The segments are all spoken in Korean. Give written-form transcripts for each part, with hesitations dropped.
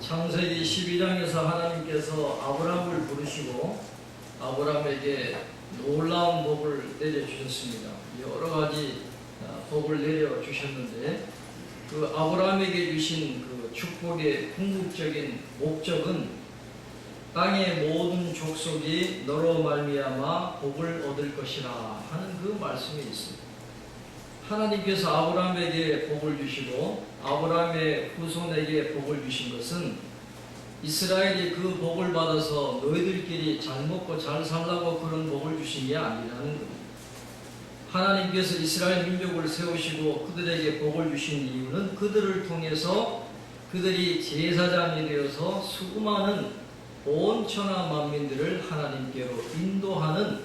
창세기 12장에서 하나님께서 아브라함을 부르시고 아브라함에게 놀라운 복을 내려주셨습니다. 여러 가지 복을 내려주셨는데 그 아브라함에게 주신 그 축복의 궁극적인 목적은 땅의 모든 족속이 너로 말미암아 복을 얻을 것이라 하는 그 말씀이 있습니다. 하나님께서 아브라함에게 복을 주시고 아브라함의 후손에게 복을 주신 것은 이스라엘이 그 복을 받아서 너희들끼리 잘 먹고 잘 살라고 그런 복을 주신 게 아니라는 겁니다. 하나님께서 이스라엘 민족을 세우시고 그들에게 복을 주신 이유는 그들을 통해서 그들이 제사장이 되어서 수많은 온 천하 만민들을 하나님께로 인도하는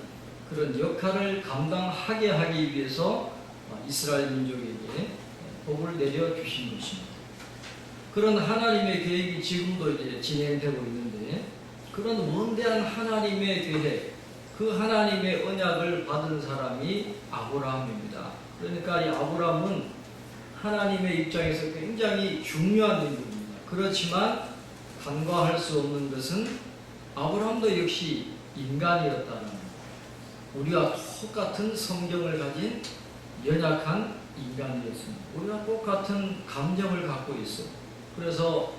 그런 역할을 감당하게 하기 위해서 이스라엘 민족에게 복을 내려 주신 것입니다. 그런 하나님의 계획이 지금도 이제 진행되고 있는데 그런 원대한 하나님의 계획, 그 하나님의 언약을 받은 사람이 아브라함입니다. 그러니까 이 아브라함은 하나님의 입장에서 굉장히 중요한 인물입니다. 그렇지만 간과할 수 없는 것은 아브라함도 역시 인간이었다는 겁니다. 우리와 똑같은 성경을 가진 연약한 인간이었습니다. 우리가 똑같은 감정을 갖고 있어요. 그래서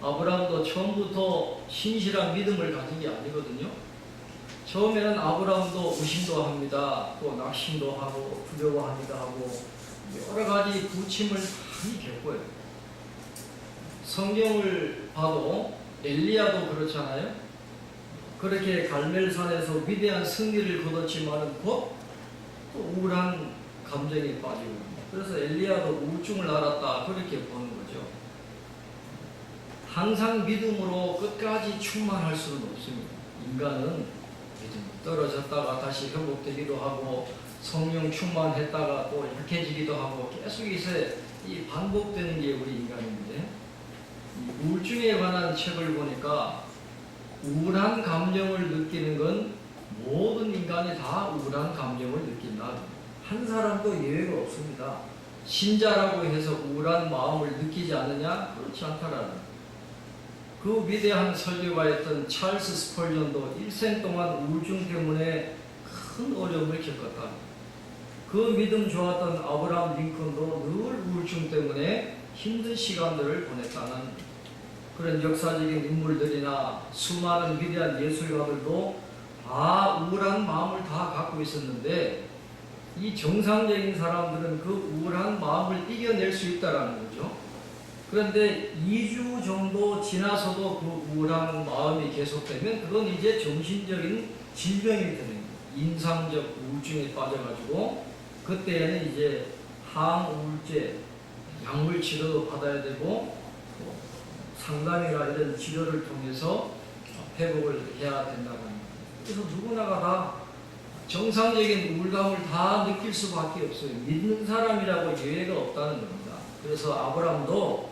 아브라함도 처음부터 신실한 믿음을 가진 게 아니거든요. 처음에는 아브라함도 의심도 합니다. 또 낙심도 하고 두려워하기도 하고 여러 가지 부침을 많이 겪어요. 성경을 봐도 엘리야도 그렇잖아요. 그렇게 갈멜산에서 위대한 승리를 거뒀지만 곧 또 우울한 감정에 빠지고, 그래서 엘리야도 우울증을 앓았다 그렇게 보는 거죠. 항상 믿음으로 끝까지 충만할 수는 없습니다. 인간은 떨어졌다가 다시 회복되기도 하고 성령 충만했다가 또 약해지기도 하고 계속 이 반복되는 게 우리 인간인데, 이 우울증에 관한 책을 보니까 우울한 감정을 느끼는 건 모든 인간이 다 우울한 감정을 느낀다. 한 사람도 예외가 없습니다. 신자라고 해서 우울한 마음을 느끼지 않느냐? 그렇지 않다라는. 그 위대한 설교가였던 찰스 스펄전도 일생 동안 우울증 때문에 큰 어려움을 겪었다. 그 믿음 좋았던 아브라함 링컨도 늘 우울증 때문에 힘든 시간들을 보냈다는 그런 역사적인 인물들이나 수많은 위대한 예술가들도 다 우울한 마음을 다 갖고 있었는데 이 정상적인 사람들은 그 우울한 마음을 이겨낼 수 있다는 거죠. 그런데 2주 정도 지나서도 그 우울한 마음이 계속되면 그건 이제 정신적인 질병이 되는 거예요. 임상적 우울증에 빠져가지고 그때에는 이제 항우울제 약물 치료도 받아야 되고 상담이나 이런 치료를 통해서 회복을 해야 된다고 합니다. 그래서 누구나가 다 정상적인 우울감을 다 느낄 수밖에 없어요. 믿는 사람이라고 예외가 없다는 겁니다. 그래서 아브라함도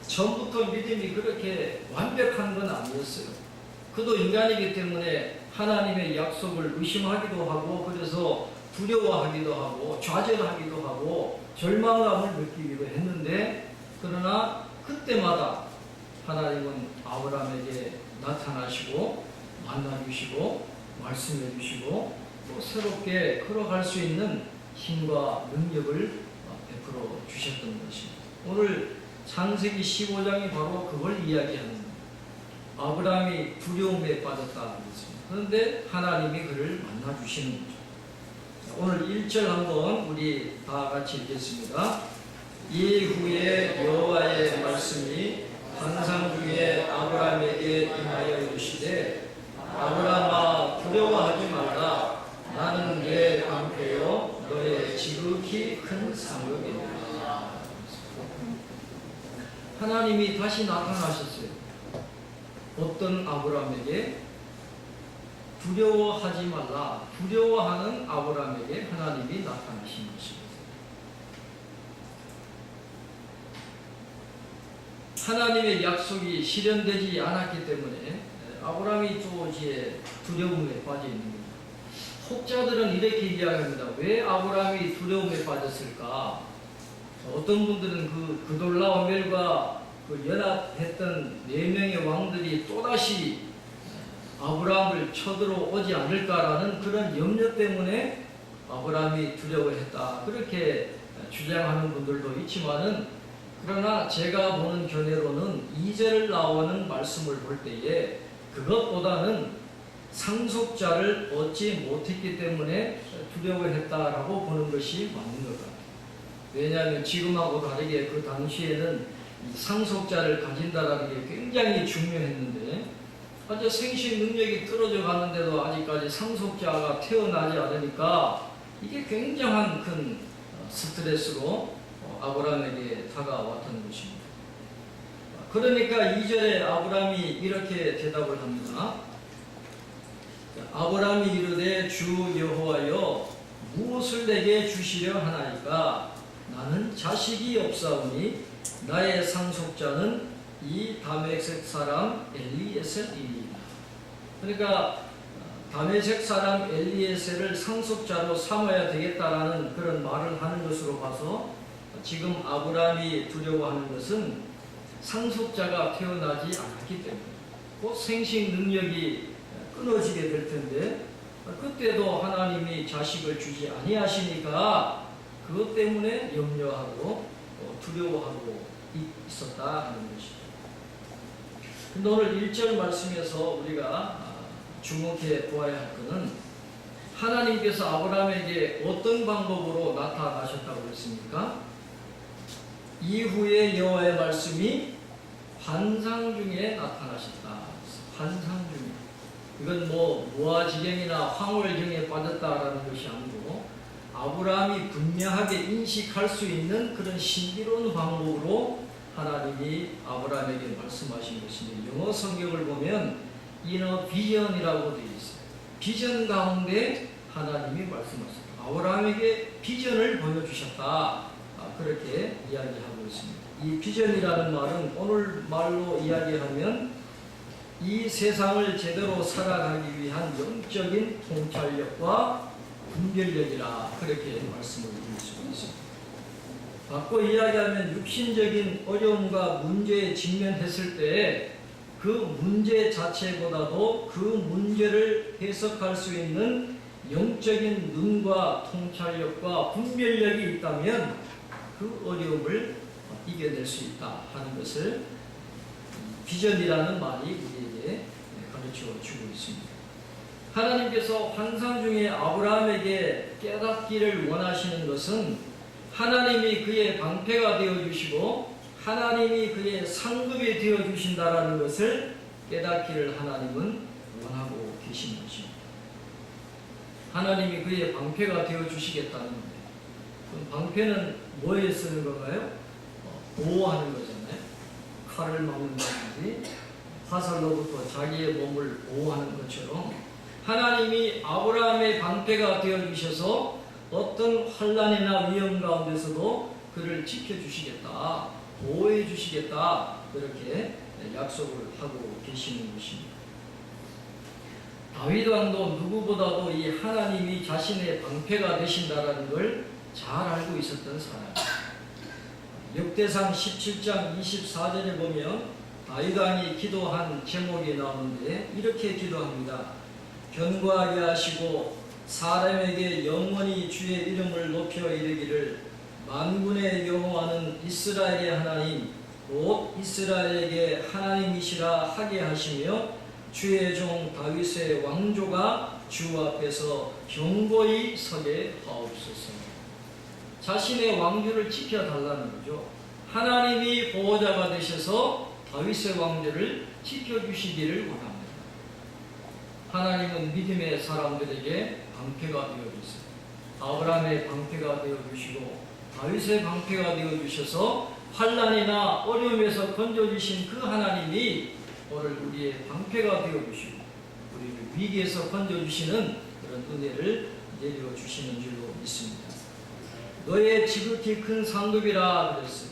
처음부터 믿음이 그렇게 완벽한 건 아니었어요. 그도 인간이기 때문에 하나님의 약속을 의심하기도 하고 그래서 두려워하기도 하고 좌절하기도 하고 절망감을 느끼기도 했는데, 그러나 그때마다 하나님은 아브라함에게 나타나시고 만나주시고 말씀해주시고 또 새롭게 걸어갈 수 있는 힘과 능력을 베풀어 주셨던 것입니다. 오늘 창세기 15장이 바로 그걸 이야기하는 겁니다. 아브라함이 두려움에 빠졌다는 것입니다. 그런데 하나님이 그를 만나주시는 거죠. 오늘 1절 한번 우리 다 같이 읽겠습니다. 이후에 여호와의 말씀이 환상 중에 아브라함에게 임하여 이르시되 아브라함아 두려워하지 말라. 나는 내 방패요 너의 지극히 큰 상급이니라. 하나님이 다시 나타나셨어요. 어떤 아브라함에게? 두려워하지 말라. 두려워하는 아브라함에게 하나님이 나타나신 것입니다. 하나님의 약속이 실현되지 않았기 때문에 아브라함이 또 이제 두려움에 빠져 있는 겁니다. 혹자들은 이렇게 이야기합니다. 왜 아브라함이 두려움에 빠졌을까? 어떤 분들은 그 그돌라오멜과 그 연합했던 4명의 왕들이 또다시 아브라함을 쳐들어오지 않을까라는 그런 염려 때문에 아브라함이 두려워했다. 그렇게 주장하는 분들도 있지만은, 그러나 제가 보는 견해로는 2절 나오는 말씀을 볼 때에 그것보다는 상속자를 얻지 못했기 때문에 두려워했다라고 보는 것이 맞는 것 같아요. 왜냐하면 지금하고 다르게 그 당시에는 이 상속자를 가진다라는 게 굉장히 중요했는데, 아주 생식 능력이 떨어져 가는데도 아직까지 상속자가 태어나지 않으니까 이게 굉장한 큰 스트레스로 아브라함에게 다가왔던 것입니다. 그러니까 2절에 아브라함이 이렇게 대답을 합니다. 아브라함이 이르되 주 여호와여 무엇을 내게 주시려 하나이까? 나는 자식이 없사오니 나의 상속자는 이 다메섹 사람 엘리에셀이니라. 그러니까 다메섹 사람 엘리에셀을 상속자로 삼아야 되겠다라는 그런 말을 하는 것으로 봐서, 지금 아브라함이 두려워하는 것은 상속자가 태어나지 않았기 때문에 곧 생식 능력이 끊어지게 될 텐데, 그때도 하나님이 자식을 주지 아니하시니까 그것 때문에 염려하고 두려워하고 있었다 하는 것이죠. 근데 오늘 1절 말씀에서 우리가 주목해 보아야 할 것은, 하나님께서 아브라함에게 어떤 방법으로 나타나셨다고 했습니까? 이후에 여호와의 말씀이 환상 중에 나타나셨다. 환상 중에. 이건 무아지경이나 황홀경에 빠졌다라는 것이 아니고, 아브라함이 분명하게 인식할 수 있는 그런 신비로운 방법으로 하나님이 아브라함에게 말씀하신 것입니다. 영어 성경을 보면 이너 비전이라고 되어 있어요. 비전 가운데 하나님이 말씀하셨다. 아브라함에게 비전을 보여주셨다. 그렇게 이야기하고 있습니다. 이 비전이라는 말은 오늘 말로 이야기하면 이 세상을 제대로 살아가기 위한 영적인 통찰력과 분별력이라 그렇게 말씀을 드릴 수 있습니다. 바꿔 이야기하면 육신적인 어려움과 문제에 직면했을 때 그 문제 자체보다도 그 문제를 해석할 수 있는 영적인 눈과 통찰력과 분별력이 있다면 그 어려움을 이겨낼 수 있다 하는 것을 비전이라는 말이 우리에게 가르쳐 주고 있습니다. 하나님께서 환상 중에 아브라함에게 깨닫기를 원하시는 것은 하나님이 그의 방패가 되어주시고 하나님이 그의 상급이 되어주신다라는 것을 깨닫기를 하나님은 원하고 계신 것입니다. 하나님이 그의 방패가 되어주시겠다는 겁니다. 그럼 방패는 뭐에 쓰는 건가요? 보호하는 거잖아요. 칼을 막는다든지 화살로부터 자기의 몸을 보호하는 것처럼 하나님이 아브라함의 방패가 되어주셔서 어떤 환난이나 위험 가운데서도 그를 지켜주시겠다, 보호해주시겠다, 그렇게 약속을 하고 계시는 것입니다. 다윗 왕도 누구보다도 이 하나님이 자신의 방패가 되신다라는 걸 잘 알고 있었던 사람. 역대상 17장 24절에 보면 다윗 왕이 기도한 제목이 나오는데 이렇게 기도합니다. 견고하게 하시고 사람에게 영원히 주의 이름을 높여 이르기를 만군의 여호와는 이스라엘의 하나님 곧 이스라엘에게 하나님이시라 하게 하시며 주의 종 다윗의 왕조가 주 앞에서 견고히 서게 하옵소서. 자신의 왕조를 지켜달라는 거죠. 하나님이 보호자가 되셔서 다윗의 왕조를 지켜주시기를 원합니다. 하나님은 믿음의 사람들에게 방패가 되어주세요. 아브라함의 방패가 되어주시고 다윗의 방패가 되어주셔서 환난이나 어려움에서 건져주신 그 하나님이 오늘 우리의 방패가 되어주시고 우리를 위기에서 건져주시는 그런 은혜를 내려주시는 줄로 믿습니다. 너의 지극히 큰 상급이라 그랬어요.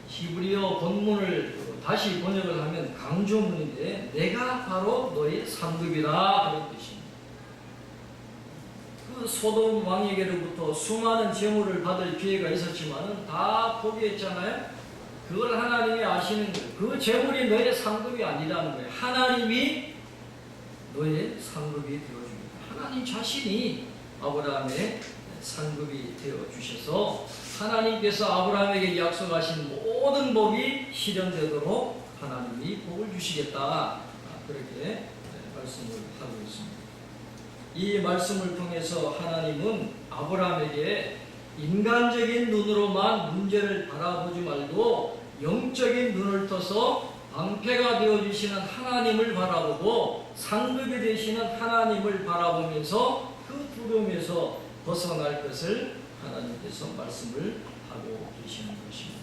히브리어 본문을 다시 번역을 하면 강조문인데 내가 바로 너의 상급이라 그런 뜻입니다. 그 소돔 왕에게로부터 수많은 재물을 받을 기회가 있었지만은 다 포기했잖아요. 그걸 하나님이 아시는 거예요. 그 재물이 너의 상급이 아니라는 거예요. 하나님이 너의 상급이 되어줍니다. 하나님 자신이 아브라함의 상급이 되어주셔서 하나님께서 아브라함에게 약속하신 모든 복이 실현되도록 하나님이 복을 주시겠다. 그렇게 말씀을 하고 있습니다. 이 말씀을 통해서 하나님은 아브라함에게 인간적인 눈으로만 문제를 바라보지 말고 영적인 눈을 떠서 방패가 되어주시는 하나님을 바라보고 상급이 되시는 하나님을 바라보면서 그 두려움에서 벗어날 것을 하나님께서 말씀을 하고 계시는 것입니다.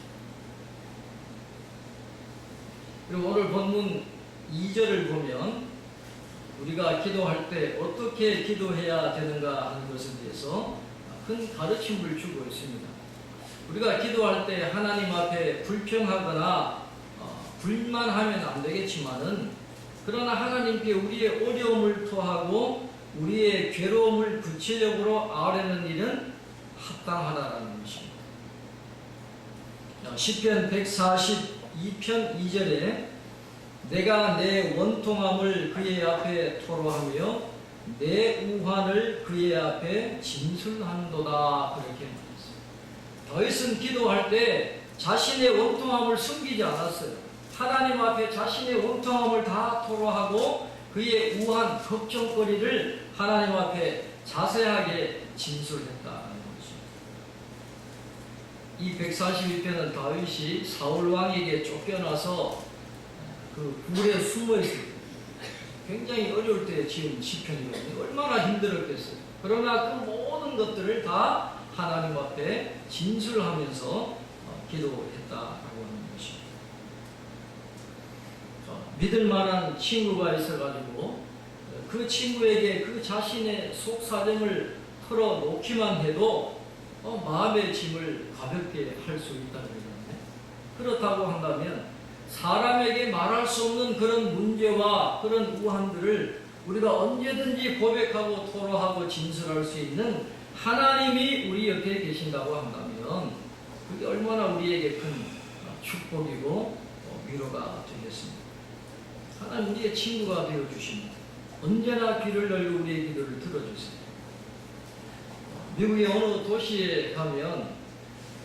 그리고 오늘 본문 2절을 보면 우리가 기도할 때 어떻게 기도해야 되는가 하는 것에 대해서 큰 가르침을 주고 있습니다. 우리가 기도할 때 하나님 앞에 불평하거나 불만하면 안 되겠지만은 그러나 하나님께 우리의 어려움을 토하고 우리의 괴로움을 구체적으로 아뢰는 일은 합당하다라는 것입니다. 시편 142편 2절에 내가 내 원통함을 그의 앞에 토로하며 내 우환을 그의 앞에 진술한도다 그렇게 말했어요. 다윗은 기도할 때 자신의 원통함을 숨기지 않았어요. 하나님 앞에 자신의 원통함을 다 토로하고 그의 우한 걱정거리를 하나님 앞에 자세하게 진술했다는 것입니다. 이 141편은 다윗이 사울 왕에게 쫓겨나서 그 굴에 숨어 있을 때 굉장히 어려울 때 지은 시편이거든요. 얼마나 힘들었겠어요. 그러나 그 모든 것들을 다 하나님 앞에 진술하면서 기도했다라고 하는 것입니다. 믿을 만한 친구가 있어가지고 그 친구에게 그 자신의 속사정을 털어놓기만 해도 마음의 짐을 가볍게 할 수 있다는 거잖아요. 그렇다고 한다면 사람에게 말할 수 없는 그런 문제와 그런 우환들을 우리가 언제든지 고백하고 토로하고 진술할 수 있는 하나님이 우리 옆에 계신다고 한다면 그게 얼마나 우리에게 큰 축복이고 위로가 되겠습니다. 하나님 우리의 친구가 되어주십니다. 언제나 귀를 열고 우리의 기도를 들어주세요. 미국의 어느 도시에 가면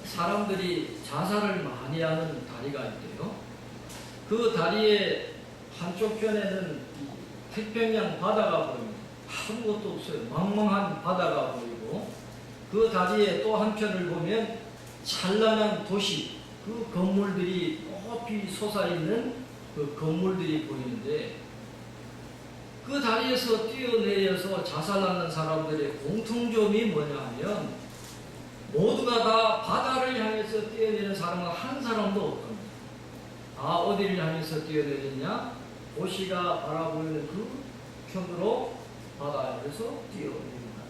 사람들이 자살을 많이 하는 다리가 있대요. 그 다리의 한쪽 편에는 태평양 바다가 보입니다. 아무것도 없어요. 망망한 바다가 보이고 그 다리의 또 한편을 보면 찬란한 도시, 그 건물들이 높이 솟아있는 그 건물들이 보이는데 그 다리에서 뛰어내려서 자살하는 사람들의 공통점이 뭐냐 하면 모두가 다 바다를 향해서 뛰어내리는 사람은 한 사람도 없답니다. 어디를 향해서 뛰어내리냐? 도시가 바라보이는 그 편으로 바다에서 뛰어내린다.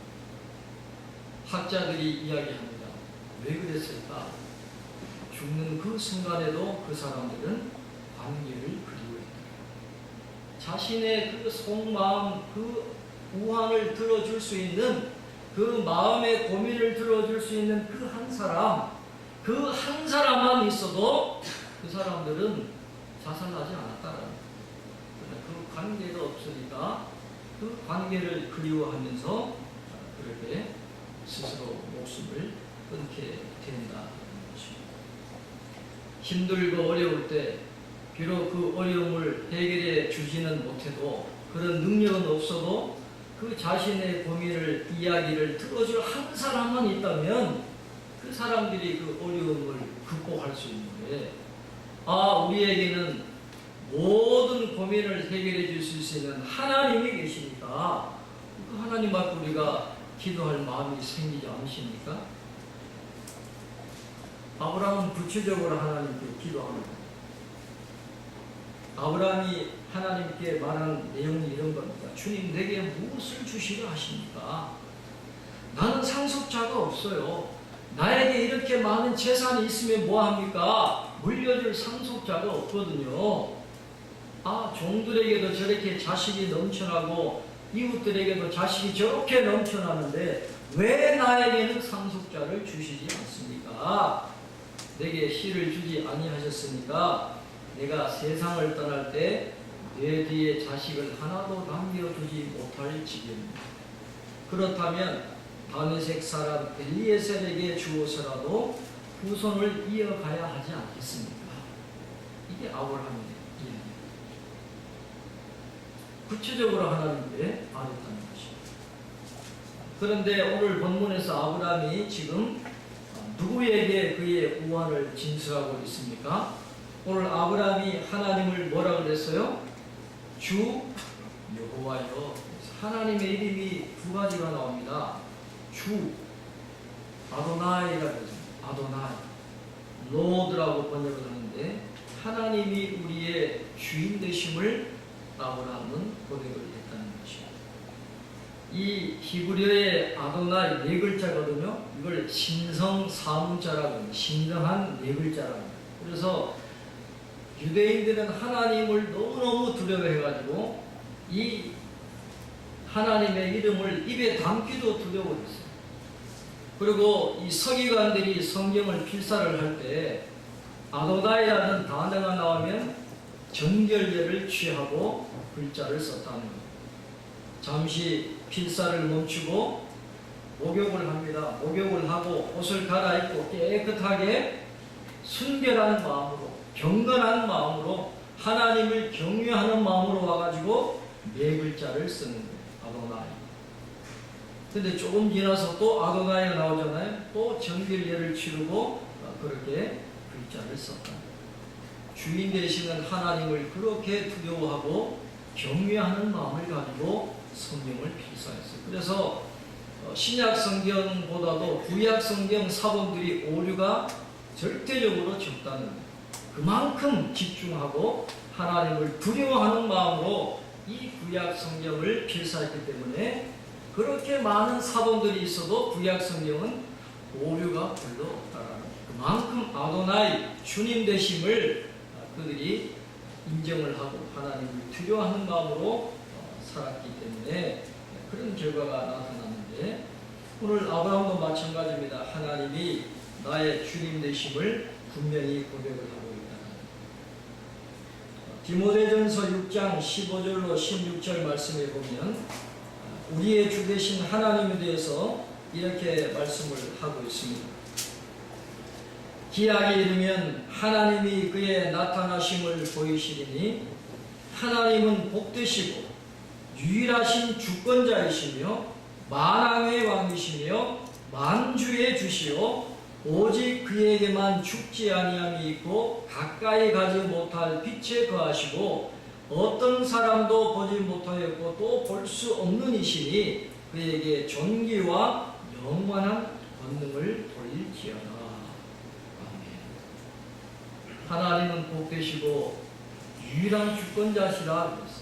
학자들이 이야기합니다. 왜 그랬을까? 죽는 그 순간에도 그 사람들은 관계를 그리워했다. 자신의 그 속마음, 그 우환을 들어줄 수 있는 그 마음의 고민을 들어줄 수 있는 그 한 사람, 그 한 사람만 있어도 그 사람들은 자살하지 않았다라는 거예요. 그 관계가 없으니까 그 관계를 그리워하면서 그렇게 스스로 목숨을 끊게 된다는 것입니다. 힘들고 어려울 때 비록 그 어려움을 해결해 주지는 못해도 그런 능력은 없어도 그 자신의 고민을 이야기를 들어줄 한 사람만 있다면 그 사람들이 그 어려움을 극복할 수 있는데 우리에게는 모든 고민을 해결해 주실 수 있는 하나님이 계시니까 그 하나님 앞에 우리가 기도할 마음이 생기지 않으십니까? 아브라함은 구체적으로 하나님께 기도합니다. 아브라함이 하나님께 말한 내용이 이런 겁니다. 주님 내게 무엇을 주시려 하십니까? 나는 상속자가 없어요. 나에게 이렇게 많은 재산이 있으면 뭐합니까? 물려줄 상속자가 없거든요. 종들에게도 저렇게 자식이 넘쳐나고 이웃들에게도 자식이 저렇게 넘쳐나는데 왜 나에게는 상속자를 주시지 않습니까? 내게 씨를 주지 아니하셨으니까 내가 세상을 떠날 때 내 뒤에 자식을 하나도 남겨두지 못할 지경입니다. 그렇다면 다메섹 사람 엘리에셀에게 주어서라도 후손을 이어가야 하지 않겠습니까? 이게 아브라함의 이야기입니다. 구체적으로 하나님께 아뢰었다는 것입니다. 그런데 오늘 본문에서 아브라함이 지금 누구에게 그의 우환을 진술하고 있습니까? 오늘 아브라함이 하나님을 뭐라고 그랬어요? 주 여호와여. 하나님의 이름이 두 가지가 나옵니다. 주 아도나이라고 하죠. 아도나이 로드라고 번역을 하는데 하나님이 우리의 주인 되심을 아브라함은 고백을 했다는 것입니다. 이 히브리어의 아도나이 네 글자거든요. 이걸 신성 사문자라고 합니다. 신성한 네 글자라고 합니다. 그래서 유대인들은 하나님을 너무너무 두려워해가지고 이 하나님의 이름을 입에 담기도 두려워했어요. 그리고 이 서기관들이 성경을 필사를 할 때 아도나이라는 단어가 나오면 정결제를 취하고 글자를 썼다는 거예요. 잠시 필사를 멈추고 목욕을 합니다. 목욕을 하고 옷을 갈아입고 깨끗하게 순결한 마음으로 경건한 마음으로 하나님을 경외하는 마음으로 와가지고 네 글자를 쓰는 거예요. 아도나이. 근데 조금 지나서 또 아도나이가 나오잖아요. 또 정결례를 치르고 그렇게 글자를 썼다. 주인 되시는 하나님을 그렇게 두려워하고 경외하는 마음을 가지고 성경을 필사했어요. 그래서 신약 성경보다도 구약 성경 사본들이 오류가 절대적으로 적다는 거예요. 그만큼 집중하고 하나님을 두려워하는 마음으로 이 구약 성경을 필사했기 때문에 그렇게 많은 사본들이 있어도 구약 성경은 오류가 별로 없다라는 그만큼 아도나이 주님 되심을 그들이 인정을 하고 하나님을 두려워하는 마음으로 살았기 때문에 그런 결과가 나타났는데 오늘 아브라함도 마찬가지입니다. 하나님이 나의 주님 되심을 분명히 고백을 하고 있다. 디모데전서 6장 15절로 16절 말씀에 보면 우리의 주 되신 하나님에 대해서 이렇게 말씀을 하고 있습니다. 기약에 이르면 하나님이 그의 나타나심을 보이시리니 하나님은 복되시고 유일하신 주권자이시며 만왕의 왕이시며 만주의 주시오 오직 그에게만 죽지 아니함이 있고 가까이 가지 못할 빛에 거하시고 어떤 사람도 보지 못하였고 또 볼 수 없는 이시니 그에게 존귀와 영원한 권능을 돌릴지어다. 하나님은 복되시고 유일한 주권자시라 그랬어.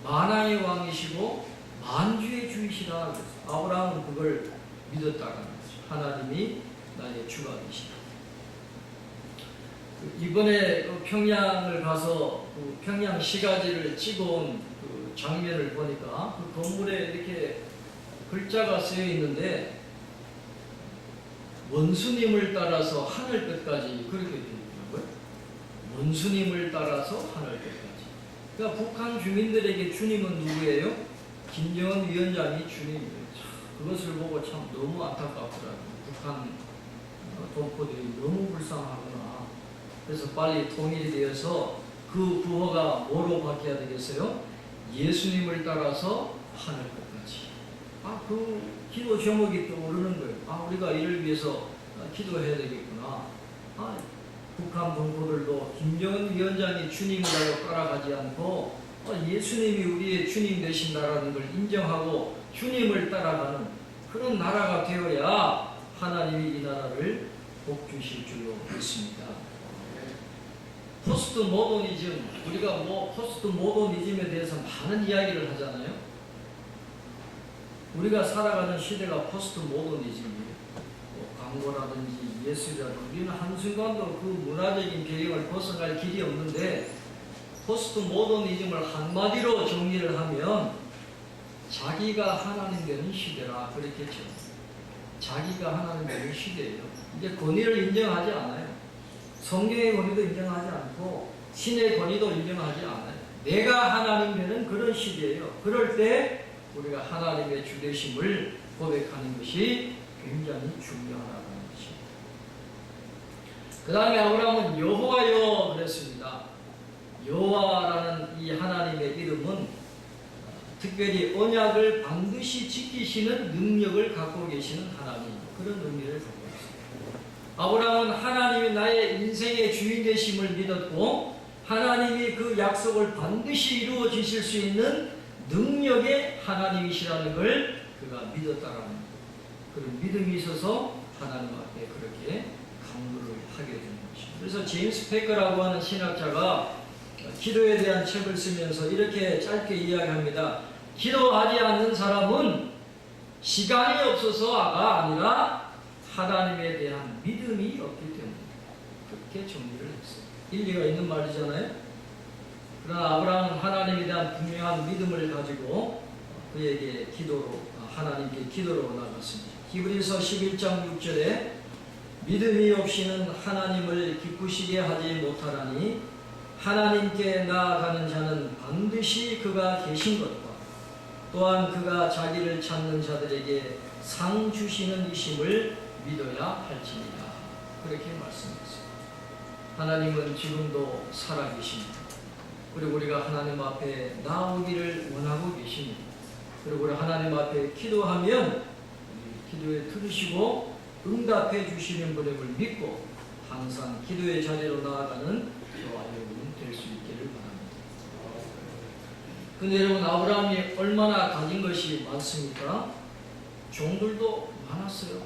만왕의 왕이시고 만주의 주이시라 그랬어. 아브라함은 그걸 믿었다는 거죠. 하나님이 나의 주가 되시다. 이번에 평양을 가서 평양 시가지를 찍어온 그 장면을 보니까 그 건물에 이렇게 글자가 쓰여 있는데 원수님을 따라서 하늘 끝까지 그렇게 되어 있더라고요. 원수님을 따라서 하늘 끝까지. 그러니까 북한 주민들에게 주님은 누구예요? 김정은 위원장이 주님이에요. 그것을 보고 참 너무 안타깝더라고요. 북한 동포들이 너무 불쌍하구나. 그래서 빨리 통일이 되어서 그 부호가 뭐로 바뀌어야 되겠어요? 예수님을 따라서 하늘 끝까지. 그 기도 제목이 떠오르는 거예요. 우리가 이를 위해서 기도해야 되겠구나. 북한 동포들도 김정은 위원장이 주님이라고 따라가지 않고 예수님이 우리의 주님 되신다라는 걸 인정하고 주님을 따라가는 그런 나라가 되어야 하나님이 이 나라를 복 주실 줄로 믿습니다. 포스트 모더니즘, 우리가 포스트 모더니즘에 대해서 많은 이야기를 하잖아요. 우리가 살아가는 시대가 포스트 모더니즘이에요. 광고라든지 예술이라든지 우리는 한순간도 그 문화적인 배경을 벗어날 길이 없는데 포스트 모더니즘을 한마디로 정리를 하면 자기가 하나님 되는 시대라 그랬겠죠. 자기가 하나님 되는 시대예요. 이제 권위를 인정하지 않아요. 성경의 권위도 인정하지 않고 신의 권위도 인정하지 않아요. 내가 하나님 되는 그런 시대예요. 그럴 때 우리가 하나님의 주되심을 고백하는 것이 굉장히 중요하다는 것입니다. 그 다음에 아브라함은 여호와여 그랬습니다. 여호와라는 이 하나님의 이름은 특별히 언약을 반드시 지키시는 능력을 갖고 계시는 하나님, 그런 의미를 갖고 있습니다. 아브라함은 하나님이 나의 인생의 주인 되심을 믿었고 하나님이 그 약속을 반드시 이루어 주실 수 있는 능력의 하나님이시라는 걸 그가 믿었다라는 그런 믿음이 있어서 하나님 앞에 그렇게 강구를 하게 되는 것입니다. 그래서 제임스 패커라고 하는 신학자가 기도에 대한 책을 쓰면서 이렇게 짧게 이야기합니다. 기도하지 않는 사람은 시간이 없어서가 아니라 하나님에 대한 믿음이 없기 때문에 그렇게 정리를 했어요. 일리가 있는 말이잖아요. 그러나 아브라함은 하나님에 대한 분명한 믿음을 가지고 그에게 하나님께 기도로 나갔습니다. 히브리서 11장 6절에 믿음이 없이는 하나님을 기쁘시게 하지 못하라니 하나님께 나아가는 자는 반드시 그가 계신 것과 또한 그가 자기를 찾는 자들에게 상 주시는 이심을 믿어야 할지니라. 그렇게 말씀했습니다. 하나님은 지금도 살아계십니다. 그리고 우리가 하나님 앞에 나오기를 원하고 계십니다. 그리고 우리 하나님 앞에 기도하면 기도에 들으시고 응답해 주시는 분임을 믿고 항상 기도의 자리로 나아가는 저와 여러분 될 수 있기를 바랍니다. 근데 여러분, 아브라함이 얼마나 가진 것이 많습니까? 종들도 많았어요.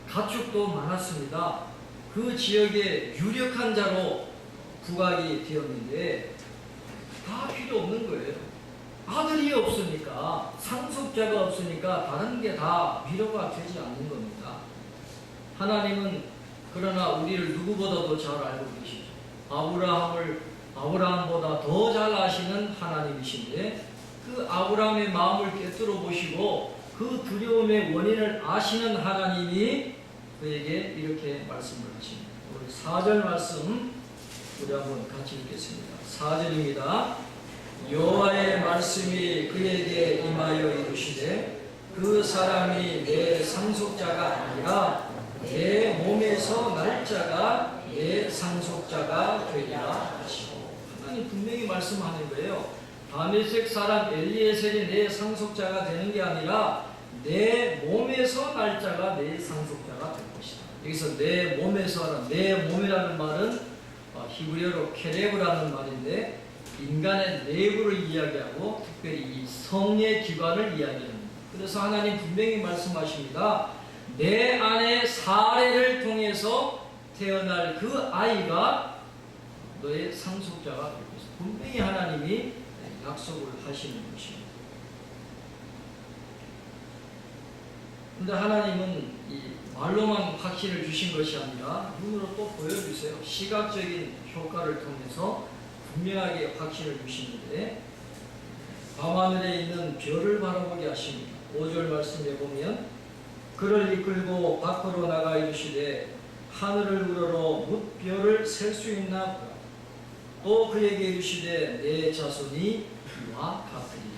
가축도 많았습니다. 그 지역의 유력한 자로 부각이 되었는데 다 필요 없는 거예요. 아들이 없으니까, 상속자가 없으니까 다른 게 다 필요가 되지 않는 겁니다. 하나님은 그러나 우리를 누구보다도 잘 알고 계시죠. 아브라함보다 더 잘 아시는 하나님이신데 그 아브라함의 마음을 꿰뚫어 보시고 그 두려움의 원인을 아시는 하나님이 그에게 이렇게 말씀을 하십니다. 우리 4절 말씀 우리 한번 같이 읽겠습니다. 4절입니다. 여호와의 말씀이 그에게 임하여 이르시되 그 사람이 내 상속자가 아니라 내 몸에서 날 자가 내 상속자가 되리라 하시고, 하나님 분명히 말씀하는 거예요. 다메섹 사람 엘리에셀이 내 상속자가 되는 게 아니라 내 몸에서 날 자가 내 상속자가 될 것이다. 여기서 내 몸에서, 내 몸이라는 말은 히브리어로 케레브라는 말인데 인간의 내부를 이야기하고 특별히 이 성의 기관을 이야기합니다. 그래서 하나님 분명히 말씀하십니다. 내 안에 사례를 통해서 태어날 그 아이가 너의 상속자가 될 것이다. 분명히 하나님이 약속을 하시는 것입니다. 그런데 하나님은 이 말로만 확신을 주신 것이 아니라 눈으로 또 보여주세요. 시각적인 효과를 통해서 분명하게 확신을 주시는데 밤하늘에 있는 별을 바라보게 하십니다. 5절 말씀에 보면 그를 이끌고 밖으로 나가 이르시되 하늘을 우러러 뭇별을 셀 수 있나 보라. 또 그에게 이르시되 내 자손이 이와 같으리라.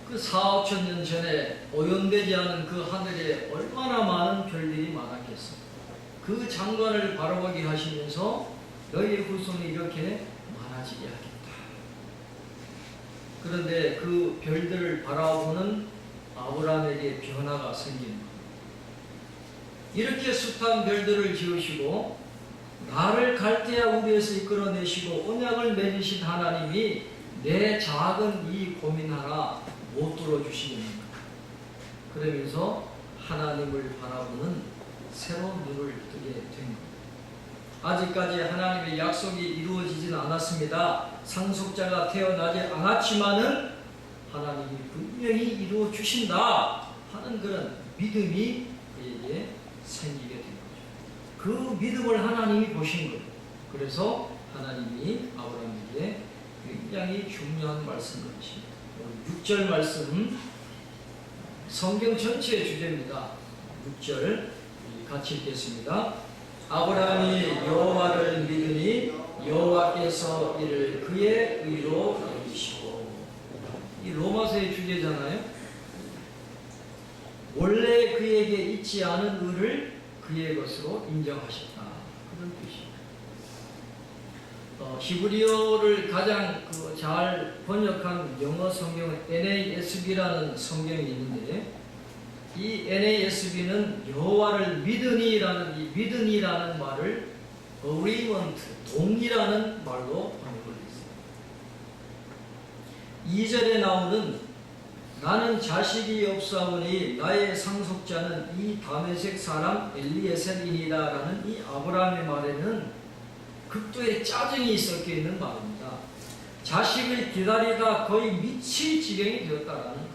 그 4, 5천 년 전에 오염되지 않은 그 하늘에 얼마나 많은 별들이 많았겠어. 그 장관을 바라보게 하시면서 너희의 후손이 이렇게 많아지게 하겠다. 그런데 그 별들을 바라보는 아브라함에게 변화가 생기는 거예요. 이렇게 숱한 별들을 지으시고 나를 갈대아 우리에서 이끌어내시고 언약을 맺으신 하나님이 내 작은 이 고민 하나 못 들어주시는 그러면서 하나님을 바라보는 새로운 눈을 뜨게 된 겁니다. 아직까지 하나님의 약속이 이루어지지는 않았습니다. 상속자가 태어나지 않았지만은 하나님이 분명히 이루어 주신다 하는 그런 믿음이 그에게 생기게 된 거죠. 그 믿음을 하나님이 보신 거예요. 그래서 하나님이 아브라함에게 굉장히 중요한 말씀을 하십니다. 6절 말씀 성경 전체의 주제입니다. 6절 같이 읽겠습니다. 아브라함이 여호와를 믿으니 여호와께서 이를 그의 의로 여기시고. 이 로마서의 주제잖아요. 원래 그에게 있지 않은 의를 그의 것으로 인정하셨다. 그런 뜻입니다. 히브리어를 가장 잘 번역한 영어 성경은 NASB라는 성경이 있는데, 이 NASB는 여호와를 믿으니라는 이 믿으니라는 말을 agreement, 동의라는 말로 번역을 했습니다. 2절에 나오는 나는 자식이 없사오니 나의 상속자는 이 다메섹 사람 엘리에셀이니라 라는 이 아브라함의 말에는 극도의 짜증이 섞여 있는 말입니다. 자식을 기다리다 거의 미칠 지경이 되었다라는 것.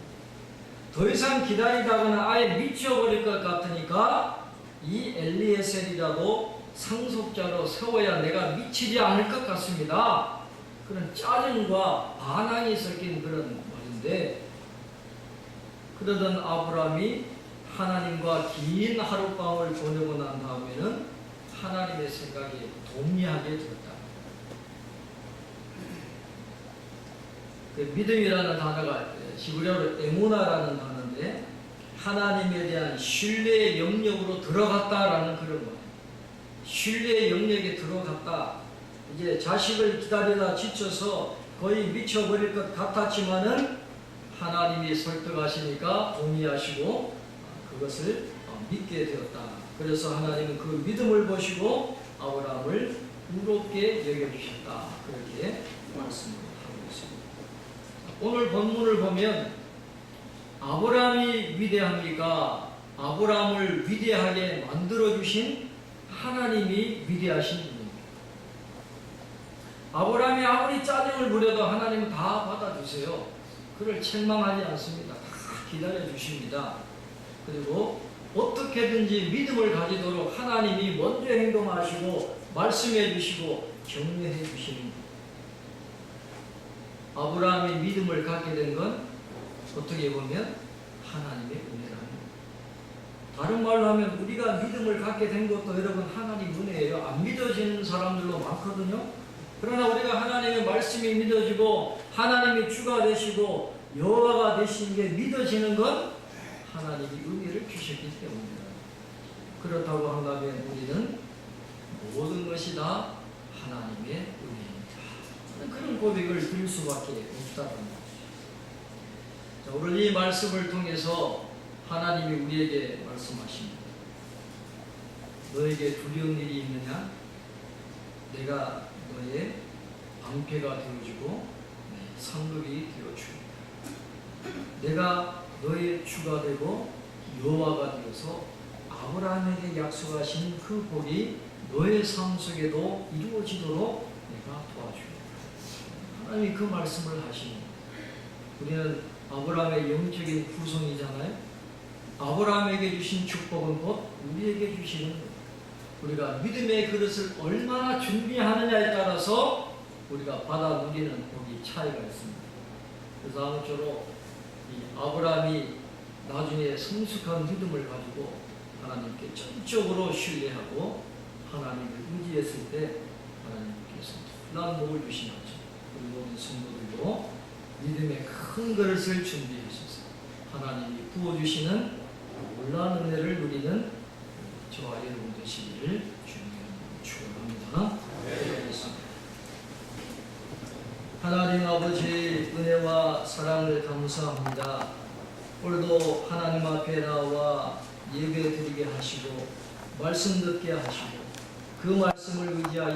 더 이상 기다리다가는 아예 미쳐버릴 것 같으니까 이 엘리에셀이라도 상속자로 세워야 내가 미치지 않을 것 같습니다. 그런 짜증과 반항이 섞인 그런 말인데, 그러던 아브라함이 하나님과 긴 하룻밤을 보내고 난 다음에는 하나님의 생각에 동의하게 되었다. 그 믿음이라는 단어가 히브리어로 에무나라는 단어인데, 하나님에 대한 신뢰의 영역으로 들어갔다라는 그런 말이에요. 신뢰의 영역에 들어갔다. 이제 자식을 기다리다 지쳐서 거의 미쳐버릴 것 같았지만은 하나님이 설득하시니까 동의하시고 그것을 믿게 되었다. 그래서 하나님은 그 믿음을 보시고 아브라함을 의롭게 여겨주셨다. 그렇게 말씀을 하고 있습니다. 오늘 본문을 보면 아브라함이 위대합니까? 아브라함을 위대하게 만들어주신 하나님이 위대하신 분입니다. 아브라함이 아무리 짜증을 부려도 하나님은 다 받아주세요. 그를 책망하지 않습니다. 다 기다려 주십니다. 그리고 어떻게든지 믿음을 가지도록 하나님이 먼저 행동하시고 말씀해 주시고 격려해 주시는 것. 아브라함이 믿음을 갖게 된 건 어떻게 보면 하나님의 은혜랍니다. 다른 말로 하면 우리가 믿음을 갖게 된 것도 여러분 하나님 은혜예요. 안 믿어지는 사람들도 많거든요. 그러나 우리가 하나님의 말씀이 믿어지고 하나님이 주가 되시고 여호와가 되시는 게 믿어지는 건 하나님이 은혜를 주셨기 때문입니다. 그렇다고 한다면 우리는 모든 것이 다 하나님의 은혜입니다. 그런 고백을 드릴 수밖에 없다는 것이죠. 자, 오늘 이 말씀을 통해서 하나님이 우리에게 말씀하십니다. 너에게 두려운 일이 있느냐? 내가 너의 방패가 되어주고 상급이 되어주리라. 내가 너의 주가 되고 여호와가 되어서 아브라함에게 약속하신 그 복이 너의 삶 속에도 이루어지도록 내가 도와주리라. 하나님이 그 말씀을 하십니다. 우리는 아브라함의 영적인 후손이잖아요. 아브라함에게 주신 축복은 곧 우리에게 주시는 거예요. 우리가 믿음의 그릇을 얼마나 준비하느냐에 따라서 우리가 받아 누리는 복이 차이가 있습니다. 그래서 아무쪼록 이 아브라함이 나중에 성숙한 믿음을 가지고 하나님께 전적으로 신뢰하고 하나님을 의지했을 때 하나님께서 놀라운 복을 주시겠죠. 우리 모든 성도들도 믿음의 큰 그릇을 준비하셔서 하나님이 부어주시는 놀라운 은혜를 누리는 저와 여러분 되시기를 주님으로 축원합니다. 기도하겠습니다. 하나님 아버지 은혜와 사랑을 감사합니다. 오늘도 하나님 앞에 나와 예배 드리게 하시고 말씀 듣게 하시고 그 말씀을 의지하여